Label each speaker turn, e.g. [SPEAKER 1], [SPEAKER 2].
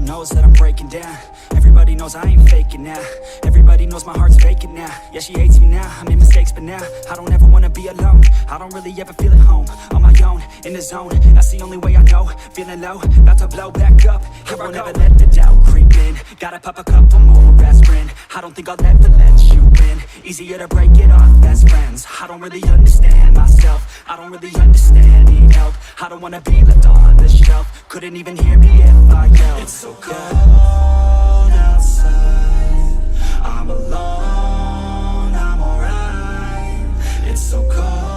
[SPEAKER 1] knows that I'm breaking down. Everybody knows I ain't faking now. Everybody knows my heart's vacant now. Yeah, she hates me now, I made mistakes but now I don't ever wanna be alone. I don't really ever feel at home. On my own, in the zone, that's the only way I know. Feeling low, about to blow back up. Here I won't ever let the doubt creep in. Gotta pop a couple more aspirin. I don't think I'll ever let you in. Easier to break it off best friends. I don't really understand myself. I don't really understand, need help. I don't wanna be left on the shelf. Couldn't even hear me if I yelled. It's so cold outside, I'm alone, I'm alright. It's so cold